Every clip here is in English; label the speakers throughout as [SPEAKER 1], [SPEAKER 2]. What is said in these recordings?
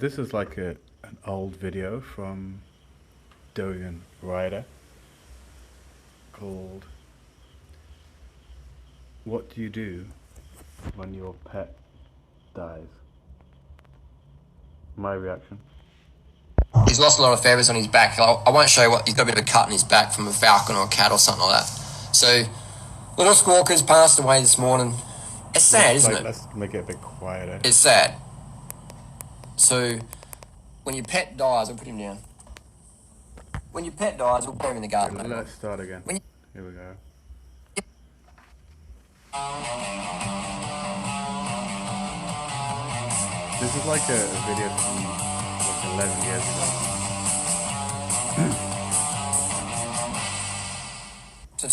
[SPEAKER 1] This is like an old video from Dorian Ryder called "What Do You Do When Your Pet Dies?" My reaction.
[SPEAKER 2] He's lost a lot of feathers on his back. I won't show you what. He's got a bit of a cut in his back from a falcon or a cat or something like that. So, little Squawker's passed away this morning. It's sad, isn't it?
[SPEAKER 1] Let's make it a bit quieter.
[SPEAKER 2] It's sad. So, when your pet dies, I'll put him down. When your pet dies, we'll put him in the garden.
[SPEAKER 1] Let's start again. Here we go. This is like a video from like 11 years ago.
[SPEAKER 2] So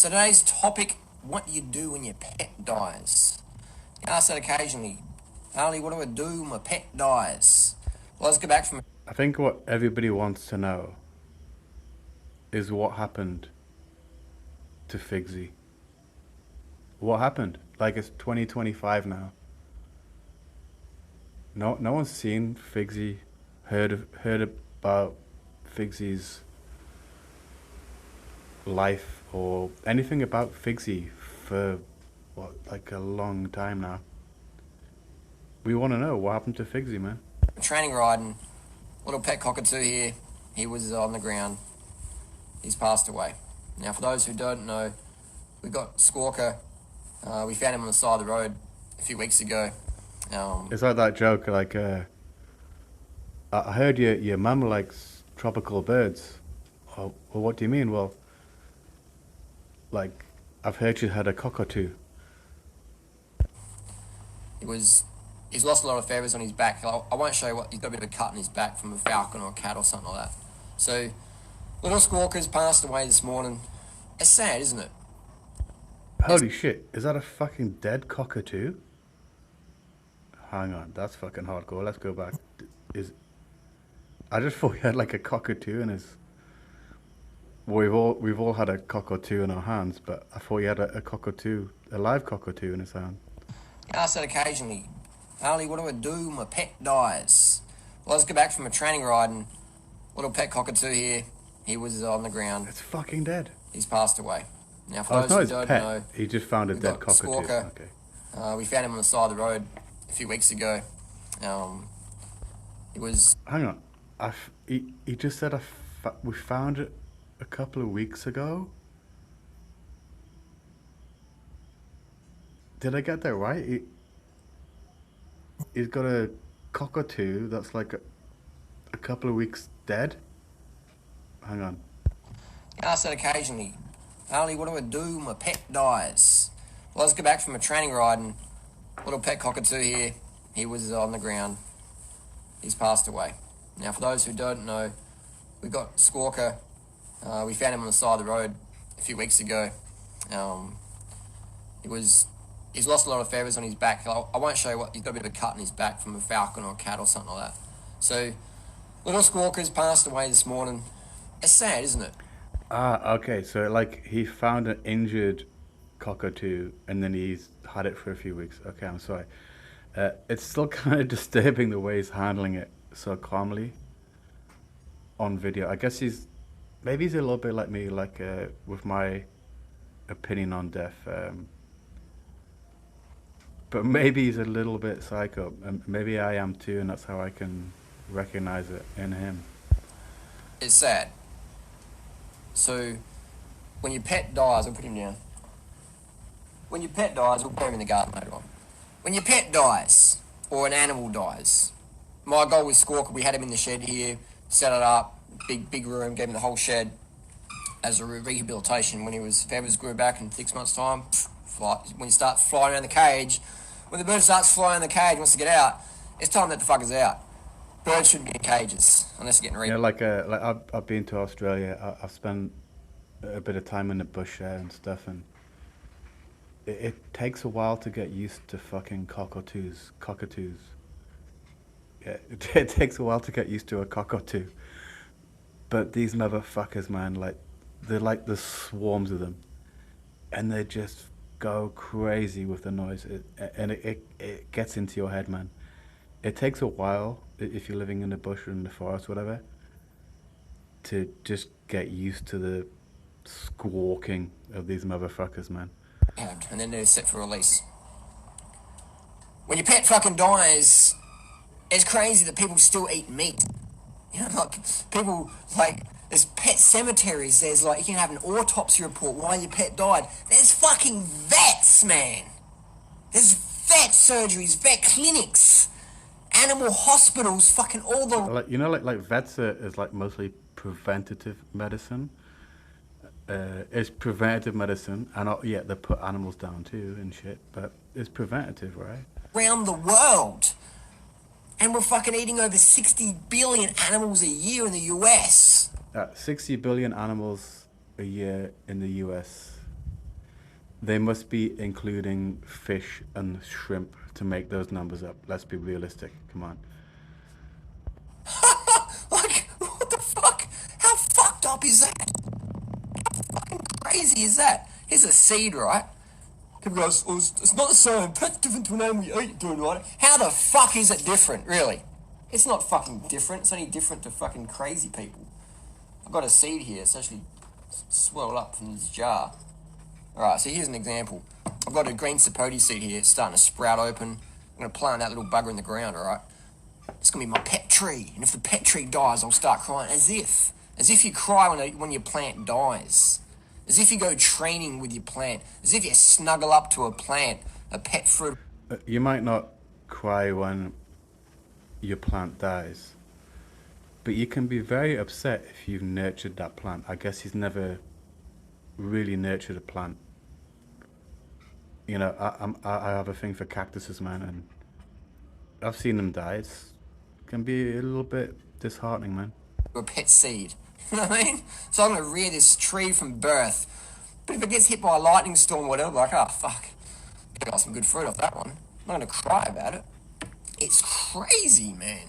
[SPEAKER 2] today's topic, what do you do when your pet dies? You ask that occasionally. Harley, what do I do when my pet dies? Well, let's go back from...
[SPEAKER 1] I think what everybody wants to know is what happened to FIGSY. What happened? Like, it's 2025 now. No one's seen FIGSY, heard about FIGSY's life or anything about FIGSY for like a long time now. We want to know what happened to FIGSY, man.
[SPEAKER 2] Training riding, little pet cockatoo here. He was on the ground. He's passed away. Now, for those who don't know, we got Squawker. We found him on the side of the road a few weeks ago.
[SPEAKER 1] It's like that joke, like, I heard your mum likes tropical birds. Oh, well, what do you mean? Well, like, I've heard you had a cockatoo.
[SPEAKER 2] He's lost a lot of feathers on his back. I won't show you what. He's got a bit of a cut in his back from a falcon or a cat or something like that. So, little Squawker's passed away this morning. It's sad, isn't it?
[SPEAKER 1] Holy shit, is that a fucking dead cockatoo? Hang on, that's fucking hardcore. Let's go back. I just thought he had like a cockatoo in his... We've all had a cockatoo in our hands, but I thought he had a cockatoo, a live cockatoo in his hand.
[SPEAKER 2] I ask that occasionally. Harley, what do I do when my pet dies? Well, let's go back from a training riding. Little pet cockatoo here. He was on the ground.
[SPEAKER 1] It's fucking dead.
[SPEAKER 2] He's passed away. Now, for those who don't know,
[SPEAKER 1] he just found a dead cockatoo.
[SPEAKER 2] Squawker.
[SPEAKER 1] Okay.
[SPEAKER 2] We found him on the side of the road a few weeks ago.
[SPEAKER 1] Hang on. He just said we found it a couple of weeks ago. Did I get that right? He's got a cockatoo that's like a couple of weeks dead. Hang on.
[SPEAKER 2] I ask that occasionally. Harley, what do I do when my pet dies? Well, let's go back from a training riding. Little pet cockatoo here. He was on the ground. He's passed away. Now, for those who don't know, we got Squawker. We found him on the side of the road a few weeks ago. He's lost a lot of feathers on his back. I won't show you what. He's got a bit of a cut in his back from a falcon or a cat or something like that. So, little Squawker's passed away this morning. It's sad, isn't it?
[SPEAKER 1] Okay. So, like, he found an injured cockatoo and then he's had it for a few weeks. Okay, I'm sorry. It's still kind of disturbing the way he's handling it so calmly on video. I guess maybe he's a little bit like me, like with my opinion on death. But maybe he's a little bit psycho. Maybe I am too, and that's how I can recognize it in him.
[SPEAKER 2] It's sad. So, when your pet dies, I'll put him down. When your pet dies, we'll put him in the garden later on. When your pet dies, or an animal dies, my goal with Squawker, we had him in the shed here, set it up, big room, gave him the whole shed as a rehabilitation. When his feathers grew back in 6 months' time, when you start flying around the cage, when the bird starts flying in the cage, wants to get out, it's time to let the fuckers out. Birds shouldn't be in cages unless they're getting
[SPEAKER 1] like I've been to Australia. I've spent a bit of time in the bush there and stuff, and it takes a while to get used to fucking cockatoos. Yeah, it takes a while to get used to a cockatoo. But these motherfuckers, man, like, they're like the swarms of them, and they just go crazy with the noise, and it gets into your head, man. it takes a while if you're living in the bush or in the forest, whatever, to just get used to the squawking of these motherfuckers, man.
[SPEAKER 2] And then they're set for release. When your pet fucking dies, it's crazy that people still eat meat. You know, like, people, like, there's pet cemeteries, there's, like, you can have an autopsy report why your pet died. There's fucking vets, man. There's vet surgeries, vet clinics, animal hospitals, fucking all the...
[SPEAKER 1] Like like vets is like mostly preventative medicine. It's preventative medicine, and yeah, they put animals down too and shit, but it's preventative, right?
[SPEAKER 2] Around the world. And we're fucking eating over 60 billion animals a year in the US.
[SPEAKER 1] 60 billion animals a year in the US. They must be including fish and shrimp to make those numbers up. Let's be realistic. Come on.
[SPEAKER 2] Like, what the fuck? How fucked up is that? How fucking crazy is that? Here's a seed, right? People go, oh, it's not the same. Pet's different to an animal you eat, doing right. How the fuck is it different, really? It's not fucking different. It's only different to fucking crazy people. I've got a seed here. It's actually swelled up from this jar. Alright, so here's an example. I've got a green sapote seed here. It's starting to sprout open. I'm going to plant that little bugger in the ground, alright? It's going to be my pet tree. And if the pet tree dies, I'll start crying. As if you cry when your plant dies. As if you go training with your plant. As if you snuggle up to a plant, a pet fruit.
[SPEAKER 1] You might not cry when your plant dies, but you can be very upset if you've nurtured that plant. I guess he's never really nurtured a plant. You know, I have a thing for cactuses, man, and I've seen them die. It can be a little bit disheartening, man.
[SPEAKER 2] A pet seed. You know what I mean? So I'm going to rear this tree from birth. But if it gets hit by a lightning storm or whatever, like, oh, fuck. I got some good fruit off that one. I'm not going to cry about it. It's crazy, man.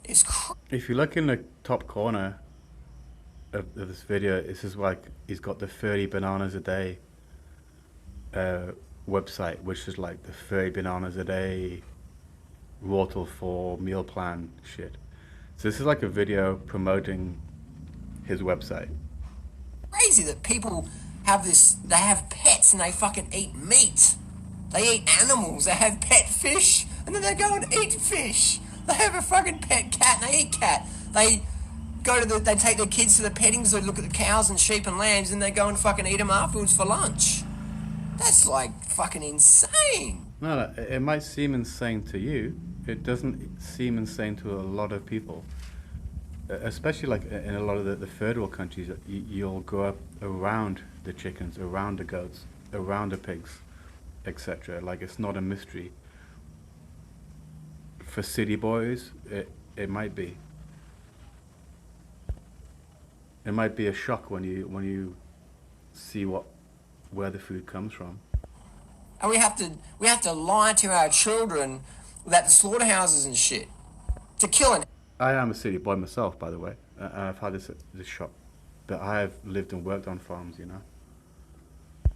[SPEAKER 2] It's crazy.
[SPEAKER 1] If you look in the top corner of this video, this is like, he's got the 30 bananas a day website, which is like the 30 bananas a day Rotal for meal plan shit. So this is like a video promoting his website.
[SPEAKER 2] Crazy that people have this, they have pets and they fucking eat meat. They eat animals, they have pet fish, and then they go and eat fish. They have a fucking pet cat and they eat cat. They they take their kids to the pettings, they look at the cows and sheep and lambs, and they go and fucking eat them afterwards for lunch. That's like fucking insane.
[SPEAKER 1] No, it might seem insane to you. It doesn't seem insane to a lot of people. Especially like in a lot of the third world countries, you'll go up around the chickens, around the goats, around the pigs, etc. Like, it's not a mystery. For city boys, it might be. It might be a shock when you see where the food comes from.
[SPEAKER 2] And we have to lie to our children about the slaughterhouses and shit to kill an
[SPEAKER 1] I am a city boy myself, by the way. I've had this shock, but I have lived and worked on farms, you know.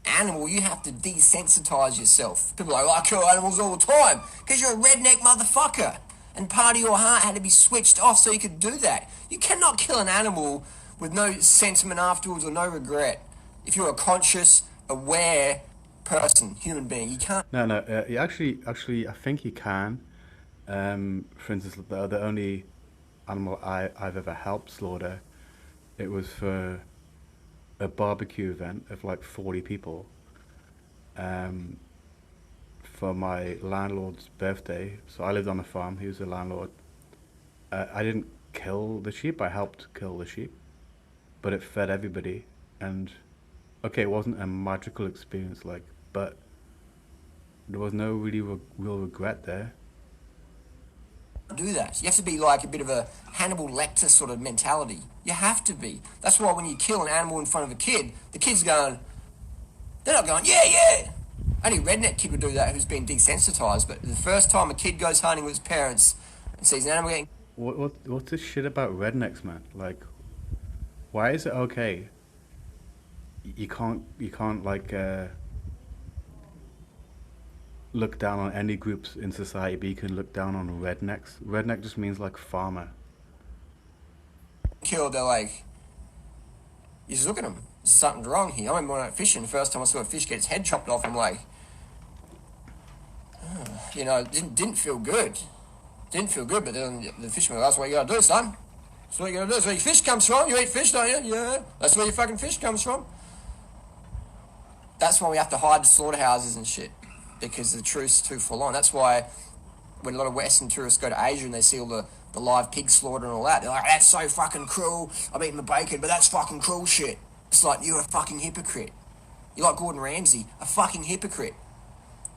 [SPEAKER 2] animal. You have to desensitize yourself. People are like, I kill animals all the time because you're a redneck motherfucker, and part of your heart had to be switched off so you could do that. You cannot kill an animal with no sentiment afterwards or no regret. If you're a conscious, aware person, human being, you can't.
[SPEAKER 1] No. You actually, I think you can. For instance, the only animal I've ever helped slaughter, it was for a barbecue event of like 40 people. For my landlord's birthday. So I lived on a farm. He was a landlord. I didn't kill the sheep. I helped kill the sheep, but it fed everybody. And okay, it wasn't a magical experience, but there was no really real regret there.
[SPEAKER 2] Do that. You have to be like a bit of a Hannibal Lecter sort of mentality. You have to be. That's why when you kill an animal in front of a kid, the kid's going, they're not going, yeah. Only redneck kid would do that who's been desensitized, but the first time a kid goes hunting with his parents and sees an animal getting...
[SPEAKER 1] What's this shit about rednecks, man? Like, why is it okay? You can't look down on any groups in society, but you can look down on rednecks. Redneck just means like farmer.
[SPEAKER 2] Killed, they're like, you just look at them. Something's wrong here. I remember when I went fishing, the first time I saw a fish get its head chopped off, I'm like, didn't feel good. Didn't feel good, but then the fisherman, that's what you gotta do, son. That's what you gotta do. That's where your fish comes from. You eat fish, don't you? Yeah. That's where your fucking fish comes from. That's why we have to hide the slaughterhouses and shit, because the truth's too full on. That's why when a lot of Western tourists go to Asia and they see all the live pig slaughter and all that, they're like, that's so fucking cruel. I'm eating the bacon, but that's fucking cruel shit. It's like, you're a fucking hypocrite. You're like Gordon Ramsay, a fucking hypocrite.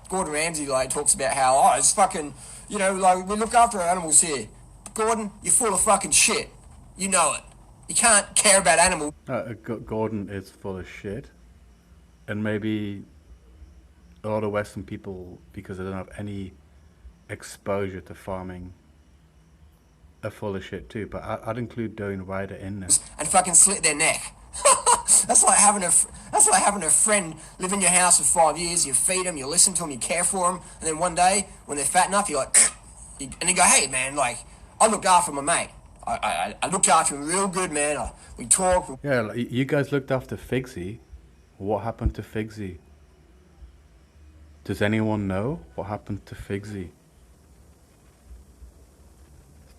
[SPEAKER 2] Gordon Ramsay like talks about how, it's fucking, like we look after our animals here. Gordon, you're full of fucking shit. You know it. You can't care about animals.
[SPEAKER 1] Gordon is full of shit, and maybe a lot of Western people, because they don't have any exposure to farming, are full of shit too. But I'd include Darren Ryder in this.
[SPEAKER 2] And fucking slit their neck. That's like having a friend live in your house for 5 years. You feed them, you listen to them, you care for them, and then one day when they're fat enough, you're like, and you go, hey man, like I looked after my mate. I looked after him real good, man. We talked.
[SPEAKER 1] Yeah, like, you guys looked after FIGSY. What happened to FIGSY? Does anyone know what happened to FIGSY?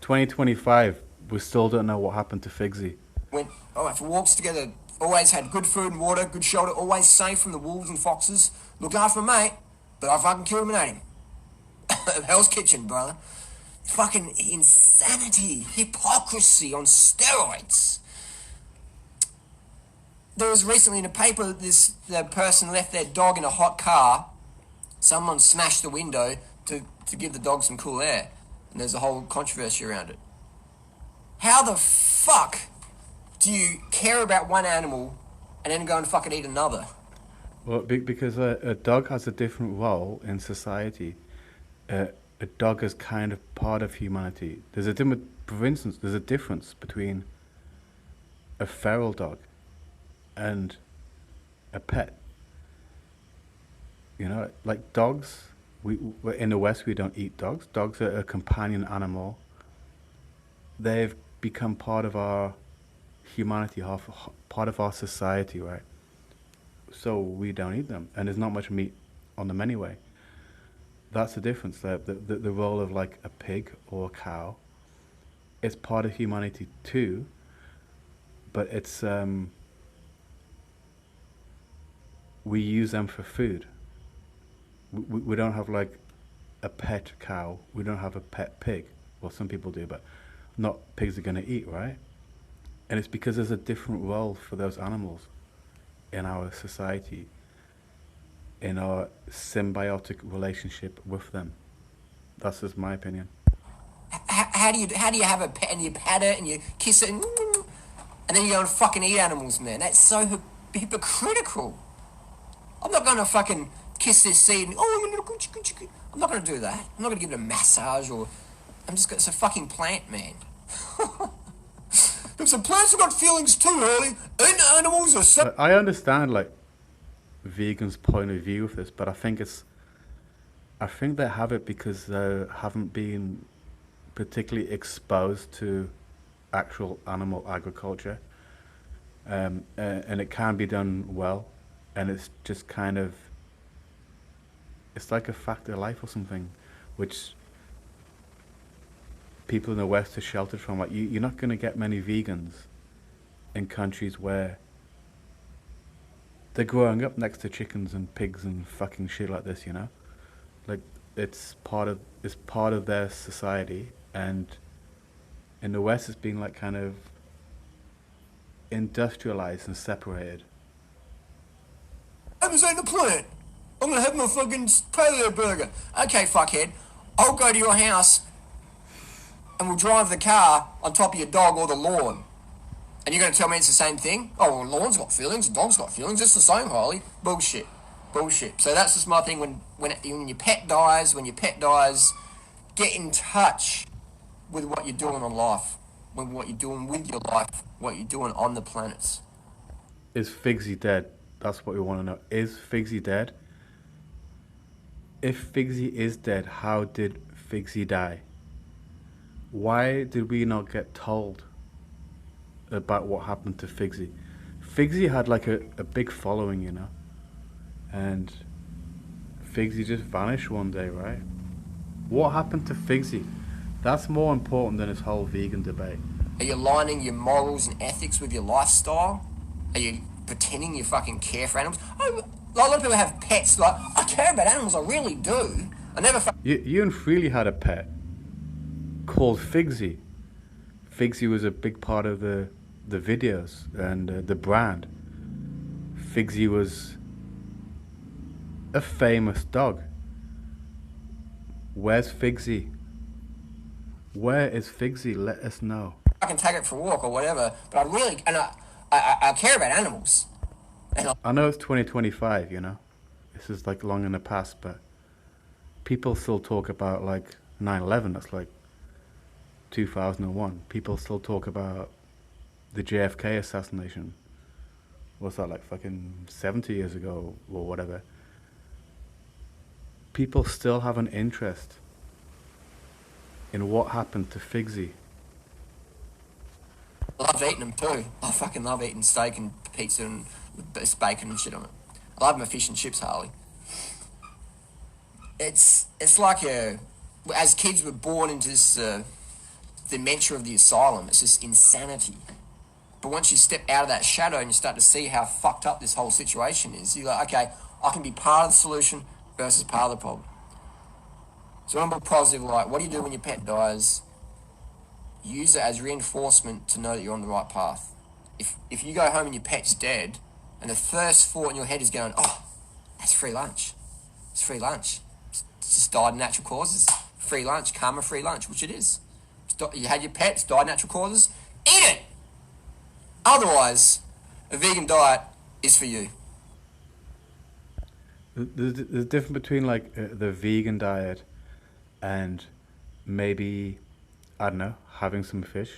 [SPEAKER 1] 2025, we still don't know what happened to FIGSY.
[SPEAKER 2] Went for walks together. Always had good food and water, good shelter. Always safe from the wolves and foxes. Looked after my mate, but I fucking killed him and ate him. Hell's Kitchen, brother. Fucking insanity, hypocrisy on steroids. There was recently in a paper the person left their dog in a hot car. Someone smashed the window to give the dog some cool air, and there's a whole controversy around it. How the fuck do you care about one animal and then go and fucking eat another?
[SPEAKER 1] Well, because a dog has a different role in society. A dog is kind of part of humanity. There's a different, for instance, there's a difference between a feral dog and a pet. Like dogs, we're in the West, we don't eat dogs. Dogs are a companion animal. They've become part of our humanity, part of our society, right? So we don't eat them, and there's not much meat on them anyway. That's the difference. The role of like a pig or a cow, it's part of humanity too, but it's we use them for food. We don't have like a pet cow. We don't have a pet pig. Well, some people do, but not pigs are going to eat, right? And it's because there's a different role for those animals in our society, in our symbiotic relationship with them. That's just my opinion.
[SPEAKER 2] How do you have a pet and you pat it and you kiss it and then you go and fucking eat animals, man? That's so hypocritical. I'm not going to fucking kiss this seed and I'm not going to do that. I'm not going to give it a massage it's a fucking plant, man. If some plants have got feelings too, early, and animals are so...
[SPEAKER 1] I understand like vegans' point of view with this, but I think they have it because they haven't been particularly exposed to actual animal agriculture, and it can be done well, and it's just kind of, it's like a fact of life or something, which people in the West are sheltered from. Like you're not going to get many vegans in countries where they're growing up next to chickens and pigs and fucking shit like this, like it's part of their society, and in the West it's been like kind of industrialized and separated.
[SPEAKER 2] I'm just eating a plant. I'm gonna have my fucking paleo burger. Okay, fuckhead, I'll go to your house and we'll drive the car on top of your dog or the lawn. And you're going to tell me it's the same thing? Oh, well, lawn's got feelings, the dog's got feelings, it's the same, Harley. Bullshit. So that's just my thing. When your pet dies, get in touch with what you're doing on life, with what you're doing with your life, what you're doing on the planets.
[SPEAKER 1] Is FIGSY dead? That's what we want to know. Is FIGSY dead? if FIGSY is dead, how did FIGSY die? Why did we not get told about what happened to FIGSY? FIGSY had like a big following, you know, and FIGSY just vanished one day, right? What happened to FIGSY? That's more important than this whole vegan debate.
[SPEAKER 2] Are you aligning your morals and ethics with your lifestyle? Are you pretending you fucking care for animals? Oh, a lot of people have pets. Like, I care about animals. I really do. I never.
[SPEAKER 1] You and Freely had a pet called FIGSY. FIGSY was a big part of the videos and the brand. FIGSY was a famous dog. Where's FIGSY? Where is FIGSY? Let us know.
[SPEAKER 2] I can take it for a walk or whatever, but I really and I care about animals. And
[SPEAKER 1] I know it's 2025, you know. This is like long in the past, but people still talk about like 9/11. That's like 2001. People still talk about the JFK assassination. What's that, like fucking 70 years ago or whatever? People still have an interest in what happened to FIGSY.
[SPEAKER 2] I love eating them too. I fucking love eating steak and pizza and bacon and shit on it. I love my fish and chips, Harley. It's like as kids we're born into this dementia of the asylum. It's just insanity. But once you step out of that shadow and you start to see how fucked up this whole situation is, you're like, okay, I can be part of the solution versus part of the problem. So I'm positive, like, what do you do when your pet dies? Use it as reinforcement to know that you're on the right path. If you go home and your pet's dead, and the first thought in your head is going, oh, that's free lunch. It's free lunch. It's just died in natural causes. Free lunch, karma free lunch, which it is. You had your pets, died in natural causes, eat it! Otherwise, a vegan diet is for you.
[SPEAKER 1] There's a difference between like the vegan diet and maybe, I don't know, having some fish,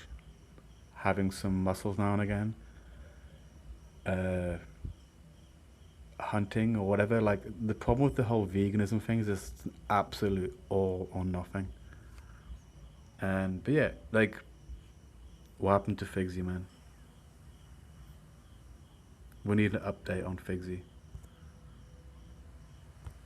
[SPEAKER 1] having some mussels now and again, uh, hunting or whatever. Like the problem with the whole veganism thing is it's an absolute all or nothing. And but yeah, like what happened to FIGSY, man? We need an update on FIGSY.